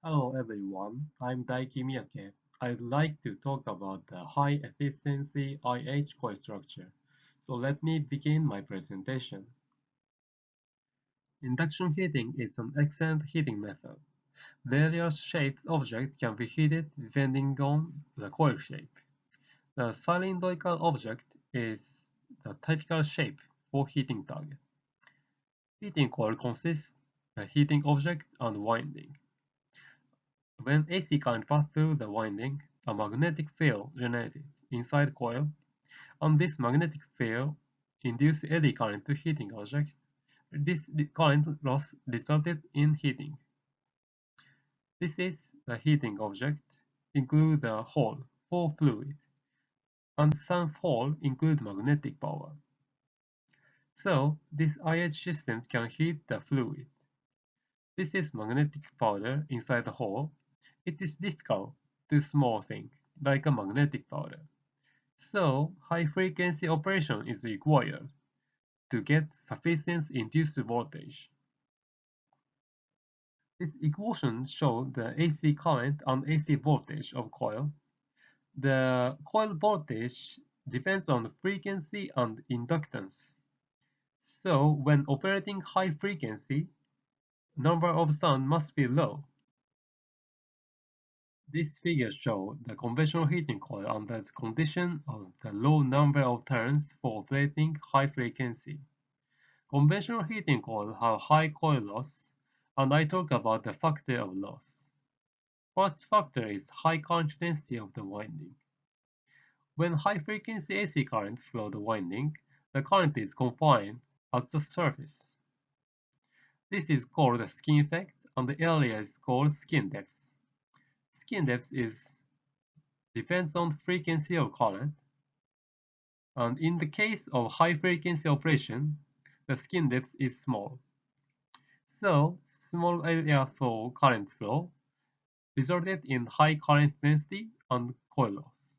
Hello everyone, I'm Miyake. I'd like to talk about the high efficiency IH coil structure. So let me begin my presentation. Induction heating is an excellent heating method. Various shaped objects can be heated depending on the coil shape. The cylindrical object is the typical shape for heating target. Heating coil consists of the heating object and winding. When AC current passes through the winding, a magnetic field generated inside coil, and this magnetic field induces eddy current to heating object. This current loss resulted in heating. This is the heating object, include the hole for fluid, and some hole include magnetic power. So, this IH system can heat the fluid. This is magnetic powder inside the hole. It is difficult to small thing, like a magnetic powder. So, high-frequency operation is required to get sufficient induced voltage. This equation shows the AC current and AC voltage of coil. The coil voltage depends on frequency and inductance. So, when operating high frequency, number of turns must be low. This figure shows the conventional heating coil under the condition of the low number of turns for operating high frequency. Conventional heating coils have high coil loss, and I talk about the factor of loss. First factor is high current density of the winding. When high-frequency AC current flows the winding, the current is confined at the surface. This is called the skin effect, and the area is called skin depth. Skin depth depends on frequency of current, and in the case of high-frequency operation, the skin depth is small. So, small area for current flow resulted in high current density and coil loss.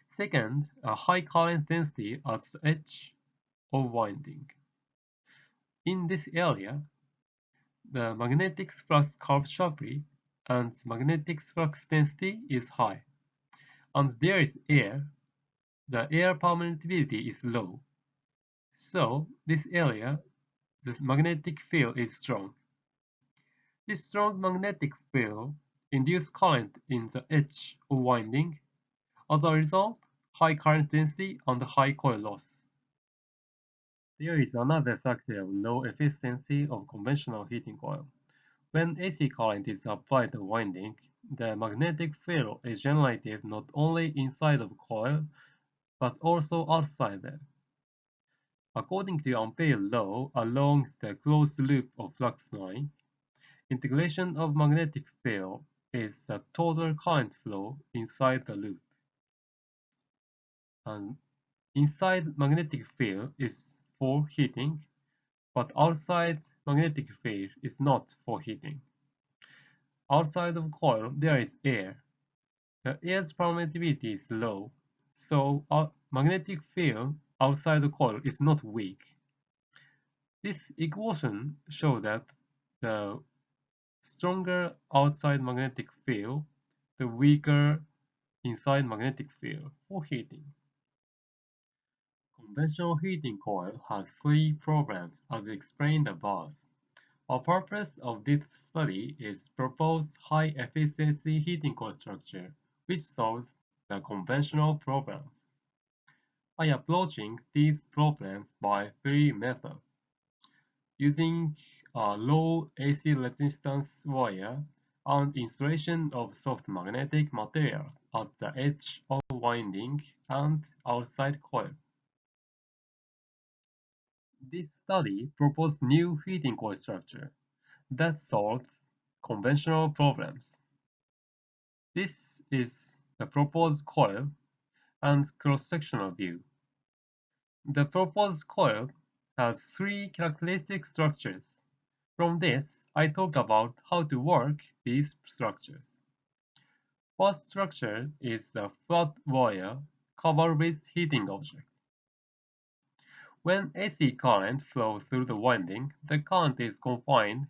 Second, a high current density at the edge of winding. In this area, the magnetic flux curves sharply and magnetic flux density is high, and there is air. The air permeability is low. So, this area, the magnetic field is strong. This strong magnetic field induces current in the edge of winding. As a result, high current density and high coil loss. There is another factor of low efficiency of conventional heating coil. When AC current is applied to the winding, the magnetic field is generated not only inside of coil, but also outside it. According to Ampere law along the closed loop of flux line, integration of magnetic field is the total current flow inside the loop. And inside magnetic field is for heating, but outside magnetic field is not for heating. Outside of coil, there is air. The air's permeability is low, so magnetic field outside the coil is not weak. This equation shows that the stronger outside magnetic field, the weaker inside magnetic field for heating. Conventional heating coil has three problems as explained above. Our purpose of this study is to propose high-efficiency heating coil structure which solves the conventional problems. I am approaching these problems by three methods. Using a low AC resistance wire and installation of soft magnetic materials at the edge of winding and outside coil. This study proposed new heating coil structure that solves conventional problems. This is the proposed coil and cross-sectional view. The proposed coil has three characteristic structures. From this, I talk about how to work these structures. First structure is a flat wire covered with heating object. When AC current flows through the winding, the current is confined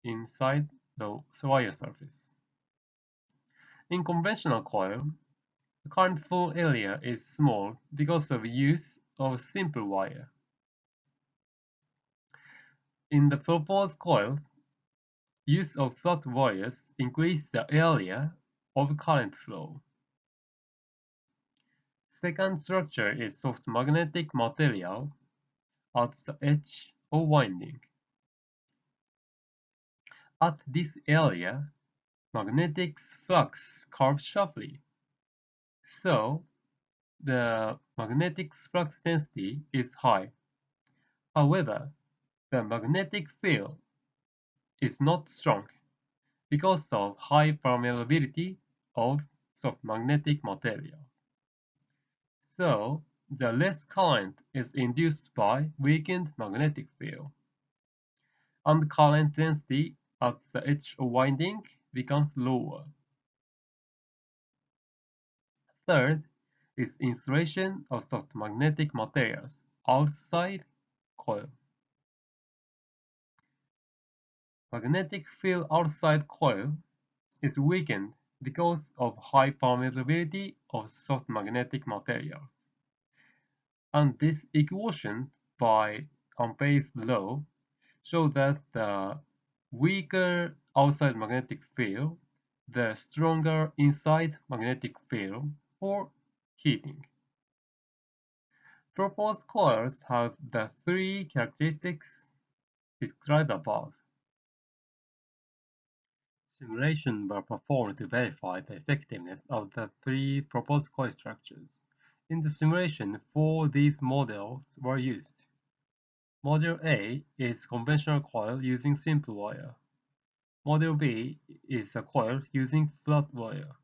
inside the wire surface. In conventional coil, the current flow area is small because of use of simple wire. In the proposed coil, use of flat wires increase the area of current flow. Second structure is soft magnetic material at the edge of winding. At this area, magnetic flux curves sharply, so the magnetic flux density is high. However, the magnetic field is not strong because of high permeability of soft magnetic material. So, the less current is induced by weakened magnetic field, and current density at the edge of winding becomes lower. Third is insulation of soft magnetic materials outside coil. Magnetic field outside coil is weakened because of high permeability of soft magnetic materials. And this equation by Ampere's law shows that the weaker outside magnetic field, the stronger inside magnetic field for heating. Proposed coils have the three characteristics described above. Simulations were performed to verify the effectiveness of the three proposed coil structures. In the simulation, 4 these models were used. Model A is conventional coil using simple wire. Model B is a coil using flat wire.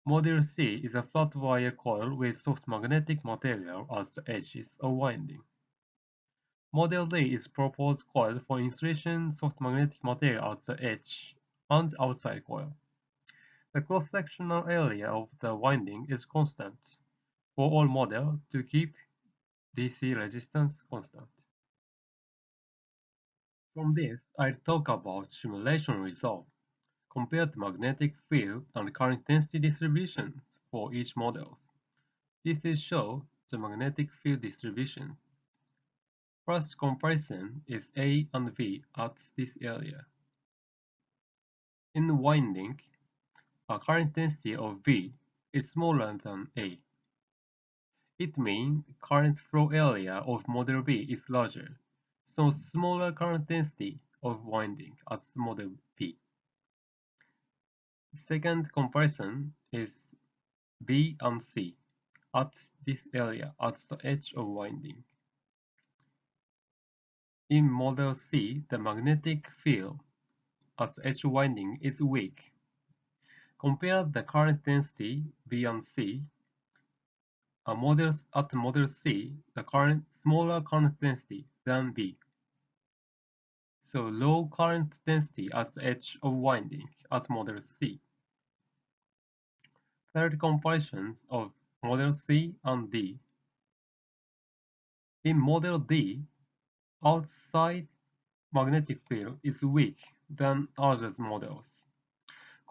Model C is a flat wire coil with soft magnetic material at the edges of winding. Model D is proposed coil for insulation soft magnetic material at the edge and outside coil. The cross-sectional area of the winding is constant for all models to keep DC resistance constant. From this, I'll talk about simulation result, compare the magnetic field and current density distributions for each model. This will show the magnetic field distribution. First comparison is A and B at this area. In winding, a current density of V is smaller than A. It means current flow area of model B is larger, so smaller current density of winding at model B. Second comparison is B and C at this area at the edge of winding. In model C, the magnetic field at the edge of winding is weak. Compare the current density B and C. At model C, the smaller current density than B. So low current density at the edge of winding at model C. Third comparisons of model C and D. In model D, outside magnetic field is weak than other models.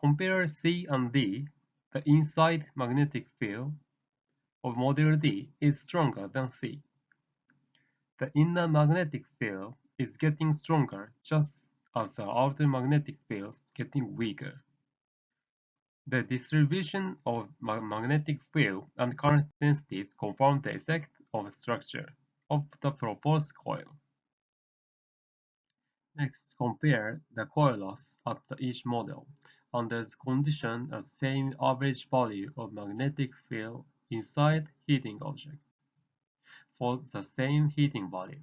Compare C and D, the inside magnetic field of model D is stronger than C. The inner magnetic field is getting stronger just as the outer magnetic field is getting weaker. The distribution of magnetic field and current densities confirm the effect of structure of the proposed coil. Next, compare the coil loss at each model under the condition of same average value of magnetic field inside heating object for the same heating value.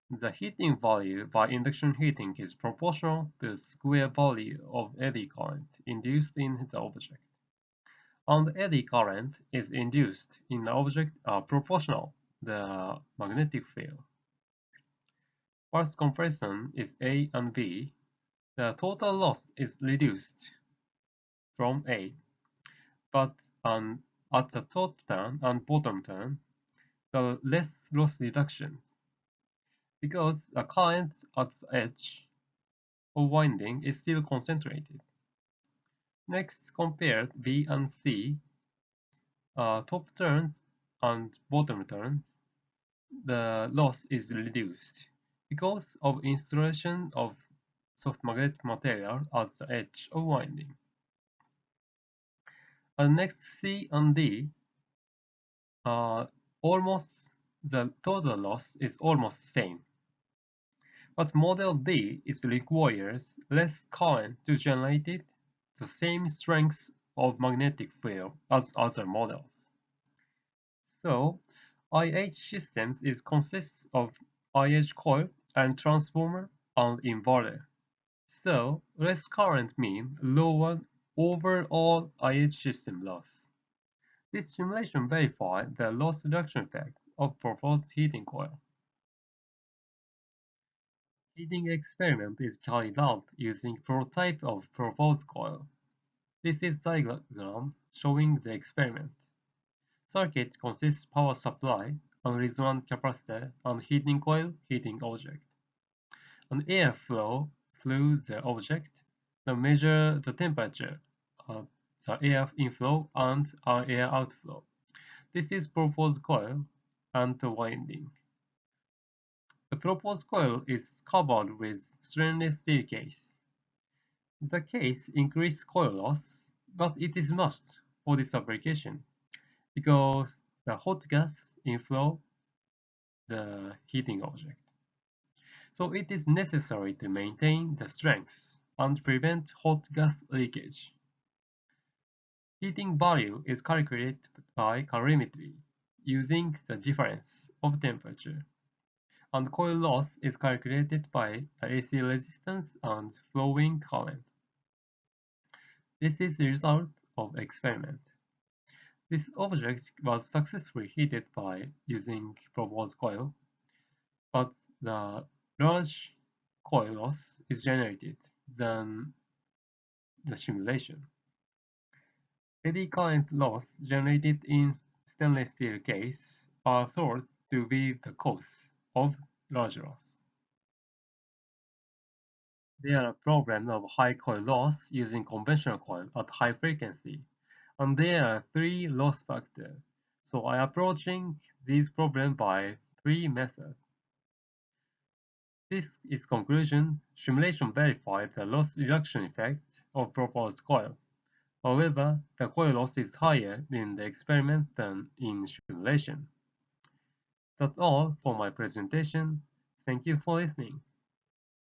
The heating value by induction heating is proportional to the square value of eddy current induced in the object. And eddy current is induced in the object are proportional to the magnetic field. First comparison is A and B. The total loss is reduced from A, but at the top turn and bottom turn, the less loss reduction because the current at the edge of winding is still concentrated. Next, compare B and C, top turns and bottom turns. The loss is reduced because of installation of soft magnetic material at the edge of winding. And next, C and D, the total loss is almost the same. But model D requires less current to generate it, the same strength of magnetic field as other models. So, IH systems consists of IH coil and transformer and inverter. So, less current means lower overall IH system loss. This simulation verifies the loss reduction effect of proposed heating coil. Heating experiment is carried out using prototype of proposed coil. This is diagram showing the experiment. Circuit consists power supply, and resonant capacitor, and heating coil, heating object. An air flow through the object, measure the temperature, the air inflow and air outflow. This is proposed coil and the winding. The proposed coil is covered with stainless steel case. The case increases coil loss, but it is must for this application because the hot gas inflow the heating object. So it is necessary to maintain the strength and prevent hot gas leakage. Heating value is calculated by calorimetry using the difference of temperature, and coil loss is calculated by the AC resistance and flowing current. This is the result of experiment. This object was successfully heated by using proposed coil, but the large coil loss is generated than the simulation. Eddy current loss generated in stainless steel case are thought to be the cause of large loss. There are problems of high coil loss using conventional coil at high frequency, and there are 3 loss factors. So I am approaching these problems by 3 methods. This is conclusion. Simulation verified the loss reduction effect of proposed coil. However, the coil loss is higher in the experiment than in simulation. That's all for my presentation. Thank you for listening.